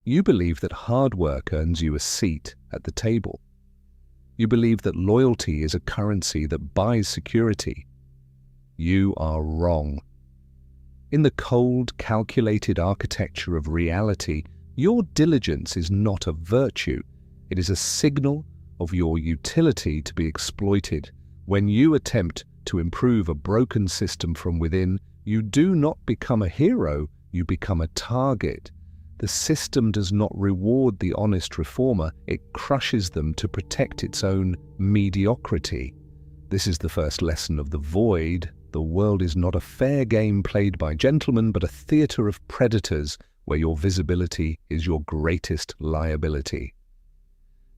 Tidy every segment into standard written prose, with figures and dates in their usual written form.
You believe that hard work earns you a seat at the table. You believe that loyalty is a currency that buys security. You are wrong. In the cold, calculated architecture of reality, your diligence is not a virtue. It is a signal of your utility to be exploited. When you attempt to improve a broken system from within, you do not become a hero, you become a target. The system does not reward the honest reformer, it crushes them to protect its own mediocrity. This is the first lesson of the void. The world is not a fair game played by gentlemen, but a theatre of predators where your visibility is your greatest liability.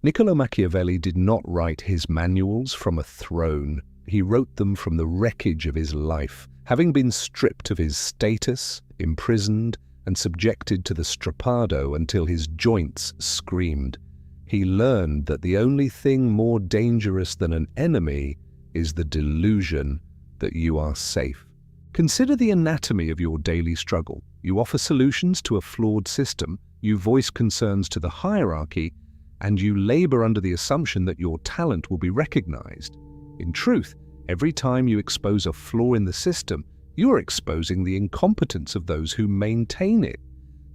Niccolò Machiavelli did not write his manuals from a throne. He wrote them from the wreckage of his life, having been stripped of his status, imprisoned, and subjected to the strappado until his joints screamed. He learned that the only thing more dangerous than an enemy is the delusion that you are safe. Consider the anatomy of your daily struggle. You offer solutions to a flawed system, you voice concerns to the hierarchy, and you labor under the assumption that your talent will be recognized. In truth, every time you expose a flaw in the system, you are exposing the incompetence of those who maintain it.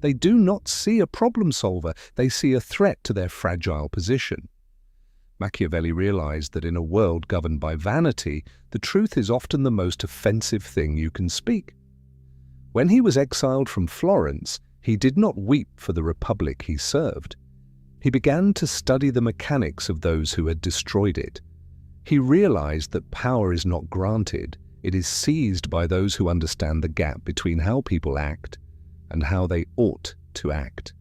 They do not see a problem solver, they see a threat to their fragile position. Machiavelli realized that in a world governed by vanity, the truth is often the most offensive thing you can speak. When he was exiled from Florence, he did not weep for the republic he served. He began to study the mechanics of those who had destroyed it. He realized that power is not granted, it is seized by those who understand the gap between how people act and how they ought to act.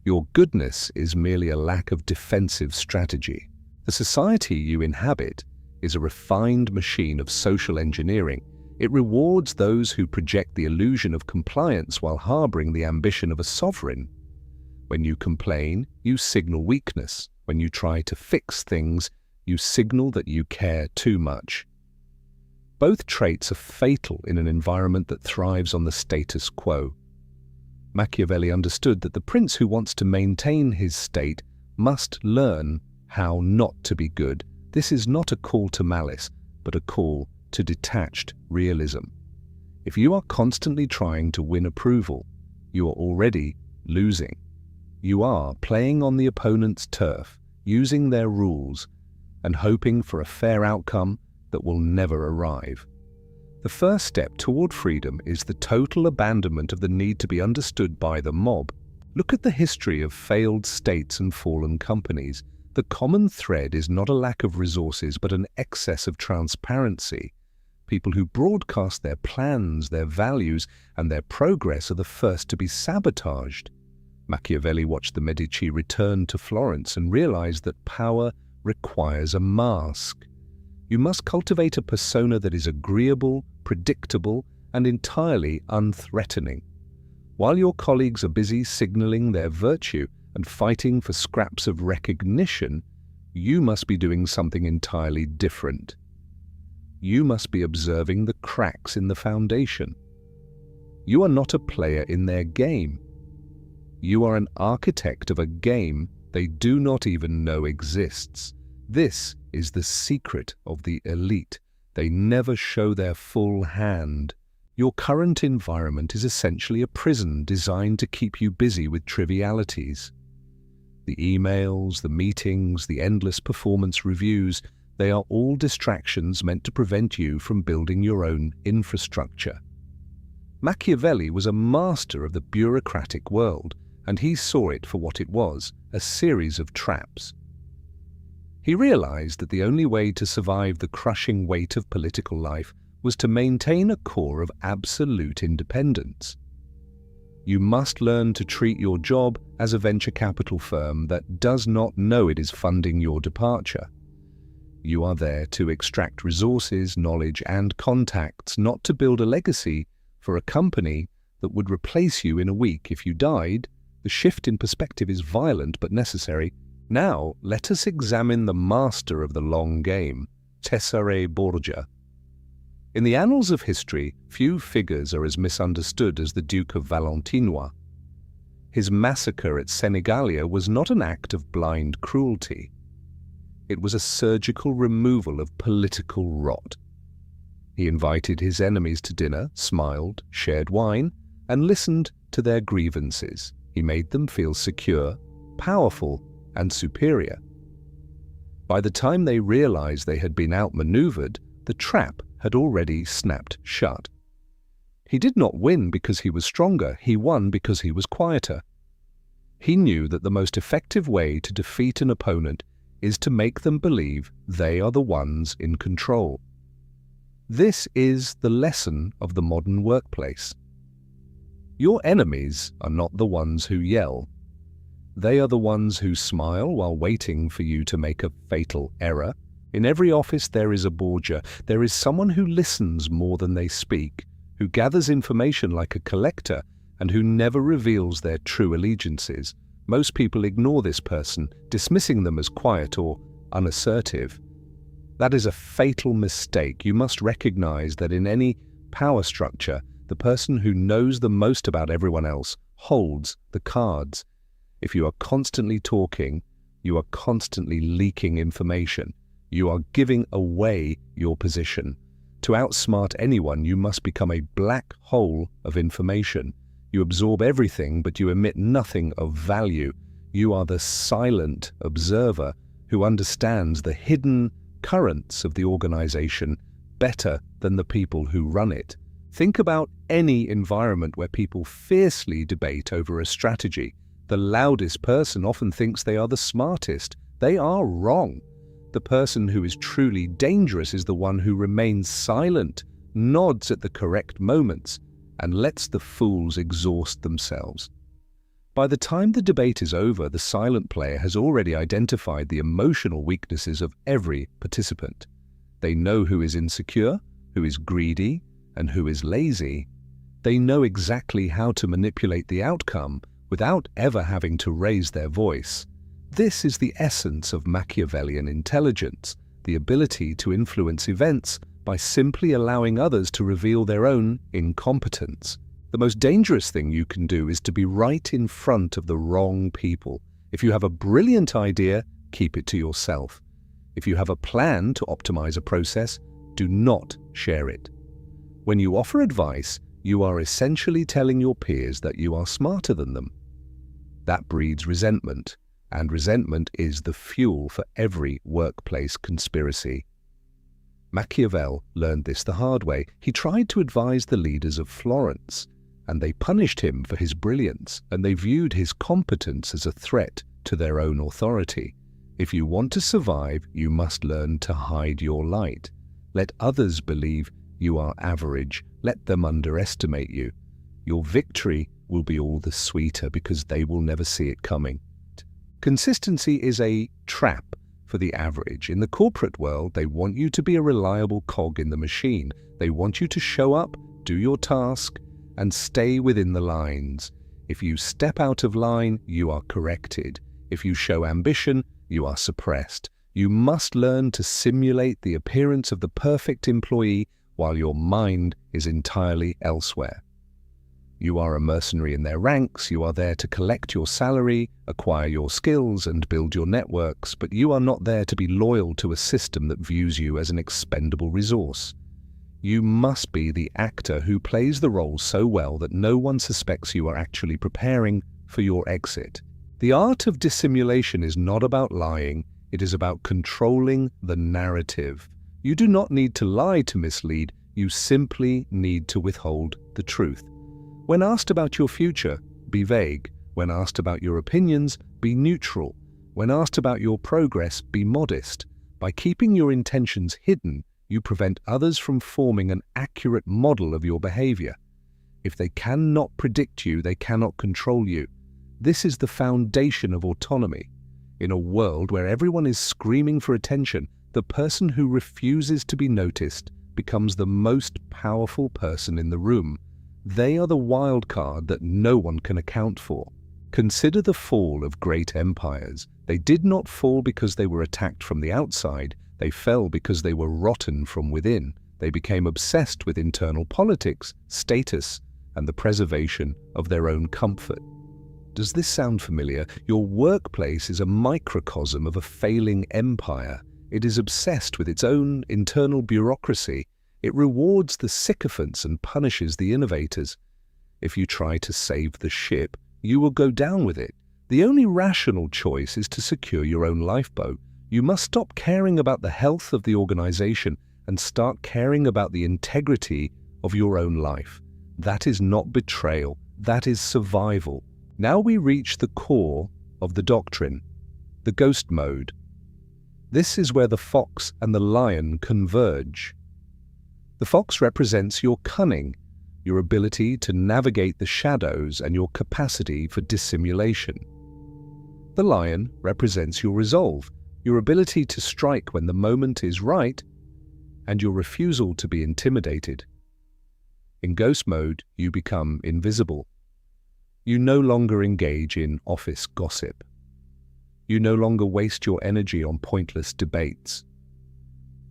Your goodness is merely a lack of defensive strategy. The society you inhabit is a refined machine of social engineering. It rewards those who project the illusion of compliance while harboring the ambition of a sovereign. When you complain, you signal weakness. When you try to fix things, you signal that you care too much. Both traits are fatal in an environment that thrives on the status quo. Machiavelli understood that the prince who wants to maintain his state must learn how not to be good. This is not a call to malice, but a call to detached realism. If you are constantly trying to win approval, you are already losing. You are playing on the opponent's turf, using their rules, and hoping for a fair outcome that will never arrive. The first step toward freedom is the total abandonment of the need to be understood by the mob. Look at the history of failed states and fallen companies. The common thread is not a lack of resources, but an excess of transparency. People who broadcast their plans, their values, and their progress are the first to be sabotaged. Machiavelli watched the Medici return to Florence and realized that power requires a mask. You must cultivate a persona that is agreeable, predictable, and entirely unthreatening. While your colleagues are busy signaling their virtue and fighting for scraps of recognition, you must be doing something entirely different. You must be observing the cracks in the foundation. You are not a player in their game. You are an architect of a game they do not even know exists. This is the secret of the elite. They never show their full hand. Your current environment is essentially a prison designed to keep you busy with trivialities. The emails, the meetings, the endless performance reviews, they are all distractions meant to prevent you from building your own infrastructure. Machiavelli was a master of the bureaucratic world, and he saw it for what it was, a series of traps. He realized that the only way to survive the crushing weight of political life was to maintain a core of absolute independence. You must learn to treat your job as a venture capital firm that does not know it is funding your departure. You are there to extract resources, knowledge, and contacts, not to build a legacy for a company that would replace you in a week if you died. The shift in perspective is violent but necessary. Now, let us examine the master of the long game, Cesare Borgia. In the annals of history, few figures are as misunderstood as the Duke of Valentinois. His massacre at Senigallia was not an act of blind cruelty. It was a surgical removal of political rot. He invited his enemies to dinner, smiled, shared wine, and listened to their grievances. He made them feel secure, powerful, and superior. By the time they realized they had been outmaneuvered, the trap had already snapped shut. He did not win because he was stronger, he won because he was quieter. He knew that the most effective way to defeat an opponent is to make them believe they are the ones in control. This is the lesson of the modern workplace. Your enemies are not the ones who yell. They are the ones who smile while waiting for you to make a fatal error. In every office there is a Borgia. There is someone who listens more than they speak, who gathers information like a collector, and who never reveals their true allegiances. Most people ignore this person, dismissing them as quiet or unassertive. That is a fatal mistake. You must recognize that in any power structure, the person who knows the most about everyone else holds the cards. If you are constantly talking, you are constantly leaking information. You are giving away your position. To outsmart anyone, you must become a black hole of information. You absorb everything, but you emit nothing of value. You are the silent observer who understands the hidden currents of the organization better than the people who run it. Think about any environment where people fiercely debate over a strategy. The loudest person often thinks they are the smartest. They are wrong. The person who is truly dangerous is the one who remains silent, nods at the correct moments, and lets the fools exhaust themselves. By the time the debate is over, the silent player has already identified the emotional weaknesses of every participant. They know who is insecure, who is greedy, and who is lazy. They know exactly how to manipulate the outcome without ever having to raise their voice. This is the essence of Machiavellian intelligence, the ability to influence events by simply allowing others to reveal their own incompetence. The most dangerous thing you can do is to be right in front of the wrong people. If you have a brilliant idea, keep it to yourself. If you have a plan to optimize a process, do not share it. When you offer advice, you are essentially telling your peers that you are smarter than them. That breeds resentment, and resentment is the fuel for every workplace conspiracy. Machiavelli learned this the hard way. He tried to advise the leaders of Florence, and they punished him for his brilliance, and they viewed his competence as a threat to their own authority. If you want to survive, you must learn to hide your light. Let others believe you are average. Let them underestimate you. Your victory will be all the sweeter because they will never see it coming. Consistency is a trap for the average. In the corporate world, they want you to be a reliable cog in the machine. They want you to show up, do your task, and stay within the lines. If you step out of line, you are corrected. If you show ambition, you are suppressed. You must learn to simulate the appearance of the perfect employee while your mind is entirely elsewhere. You are a mercenary in their ranks. You are there to collect your salary, acquire your skills, and build your networks, but you are not there to be loyal to a system that views you as an expendable resource. You must be the actor who plays the role so well that no one suspects you are actually preparing for your exit. The art of dissimulation is not about lying, it is about controlling the narrative. You do not need to lie to mislead, you simply need to withhold the truth. When asked about your future, be vague. When asked about your opinions, be neutral. When asked about your progress, be modest. By keeping your intentions hidden, you prevent others from forming an accurate model of your behavior. If they cannot predict you, they cannot control you. This is the foundation of autonomy. In a world where everyone is screaming for attention, the person who refuses to be noticed becomes the most powerful person in the room. They are the wild card that no one can account for. Consider the fall of great empires. They did not fall because they were attacked from the outside. They fell because they were rotten from within. They became obsessed with internal politics, status, and the preservation of their own comfort. Does this sound familiar? Your workplace is a microcosm of a failing empire. It is obsessed with its own internal bureaucracy. It rewards the sycophants and punishes the innovators. If you try to save the ship, you will go down with it. The only rational choice is to secure your own lifeboat. You must stop caring about the health of the organization and start caring about the integrity of your own life. That is not betrayal. That is survival. Now we reach the core of the doctrine, the ghost mode. This is where the fox and the lion converge. The fox represents your cunning, your ability to navigate the shadows, and your capacity for dissimulation. The lion represents your resolve, your ability to strike when the moment is right, and your refusal to be intimidated. In ghost mode, you become invisible. You no longer engage in office gossip. You no longer waste your energy on pointless debates.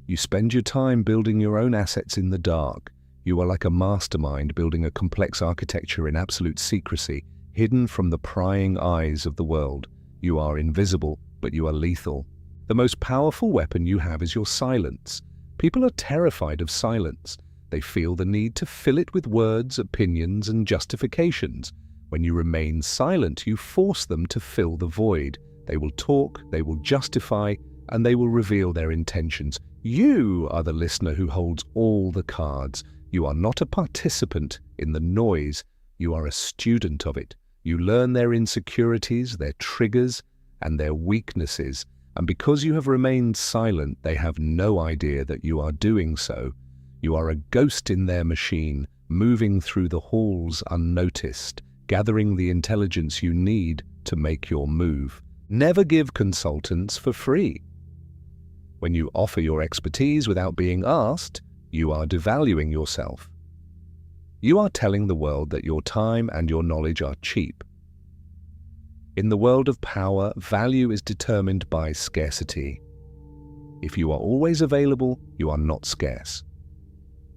You spend your time building your own assets in the dark. You are like a mastermind building a complex architecture in absolute secrecy, hidden from the prying eyes of the world. You are invisible, but you are lethal. The most powerful weapon you have is your silence. People are terrified of silence. They feel the need to fill it with words, opinions, and justifications. When you remain silent, you force them to fill the void. They will talk, they will justify, and they will reveal their intentions. You are the listener who holds all the cards. You are not a participant in the noise. You are a student of it. You learn their insecurities, their triggers, and their weaknesses. And because you have remained silent, they have no idea that you are doing so. You are a ghost in their machine, moving through the halls unnoticed, gathering the intelligence you need to make your move. Never give consultants for free. When you offer your expertise without being asked, you are devaluing yourself. You are telling the world that your time and your knowledge are cheap. In the world of power, value is determined by scarcity. If you are always available, you are not scarce.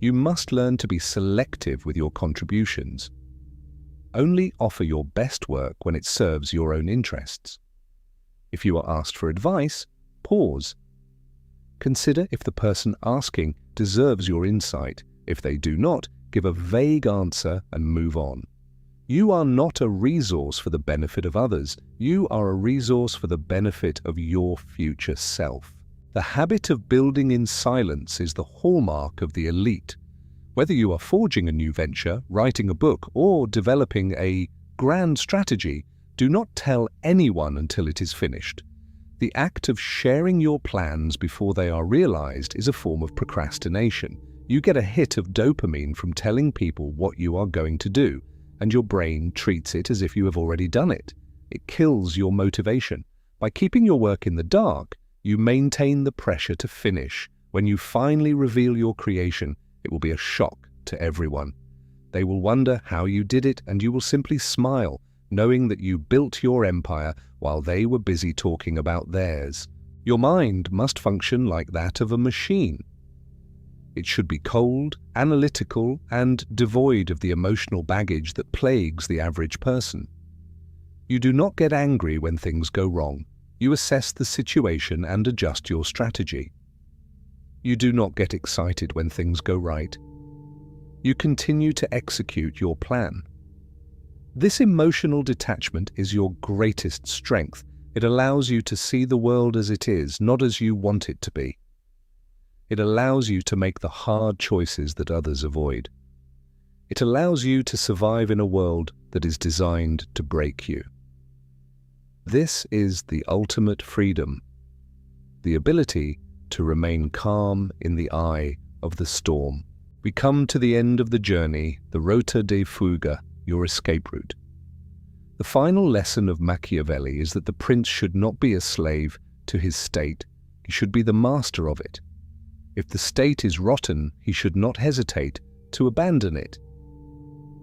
You must learn to be selective with your contributions. Only offer your best work when it serves your own interests. If you are asked for advice, pause. Consider if the person asking deserves your insight. If they do not, give a vague answer and move on. You are not a resource for the benefit of others. You are a resource for the benefit of your future self. The habit of building in silence is the hallmark of the elite. Whether you are forging a new venture, writing a book, or developing a grand strategy, do not tell anyone until it is finished. The act of sharing your plans before they are realized is a form of procrastination. You get a hit of dopamine from telling people what you are going to do, and your brain treats it as if you have already done it. It kills your motivation. By keeping your work in the dark, you maintain the pressure to finish. When you finally reveal your creation, it will be a shock to everyone. They will wonder how you did it, and you will simply smile, knowing that you built your empire while they were busy talking about theirs. Your mind must function like that of a machine. It should be cold, analytical, and devoid of the emotional baggage that plagues the average person. You do not get angry when things go wrong. You assess the situation and adjust your strategy. You do not get excited when things go right. You continue to execute your plan. This emotional detachment is your greatest strength. It allows you to see the world as it is, not as you want it to be. It allows you to make the hard choices that others avoid. It allows you to survive in a world that is designed to break you. This is the ultimate freedom, the ability to remain calm in the eye of the storm. We come to the end of the journey, the rota de fuga, your escape route. The final lesson of Machiavelli is that the prince should not be a slave to his state. He should be the master of it. If the state is rotten, he should not hesitate to abandon it.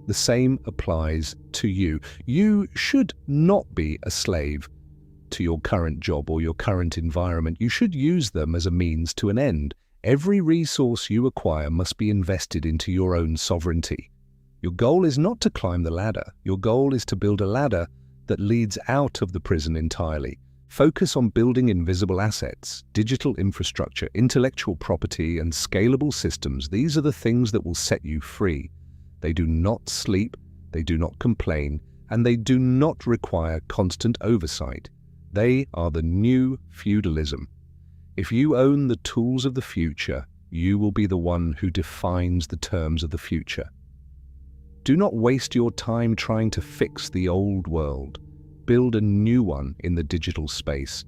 The same applies to you. You should not be a slave to your current job or your current environment. You should use them as a means to an end. Every resource you acquire must be invested into your own sovereignty. Your goal is not to climb the ladder. Your goal is to build a ladder that leads out of the prison entirely. Focus on building invisible assets, digital infrastructure, intellectual property, and scalable systems. These are the things that will set you free. They do not sleep, they do not complain, and they do not require constant oversight. They are the new feudalism. If you own the tools of the future, you will be the one who defines the terms of the future. Do not waste your time trying to fix the old world. Build a new one in the digital space.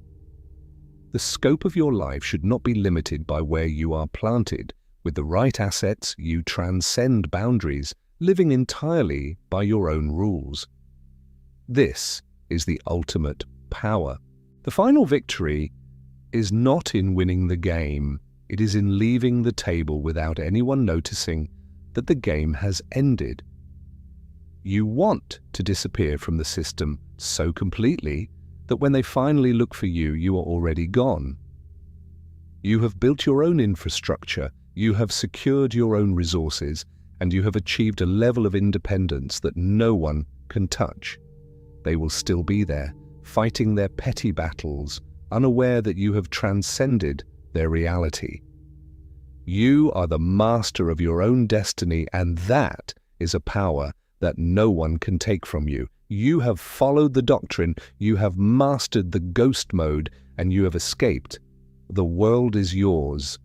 The scope of your life should not be limited by where you are planted. With the right assets, you transcend boundaries, living entirely by your own rules. This is the ultimate power. The final victory is not in winning the game. It is in leaving the table without anyone noticing that the game has ended. You want to disappear from the system so completely that when they finally look for you, you are already gone. You have built your own infrastructure, you have secured your own resources, and you have achieved a level of independence that no one can touch. They will still be there, fighting their petty battles, unaware that you have transcended their reality. You are the master of your own destiny, and that is a power that no one can take from you. You have followed the doctrine, you have mastered the ghost mode, and you have escaped. The world is yours.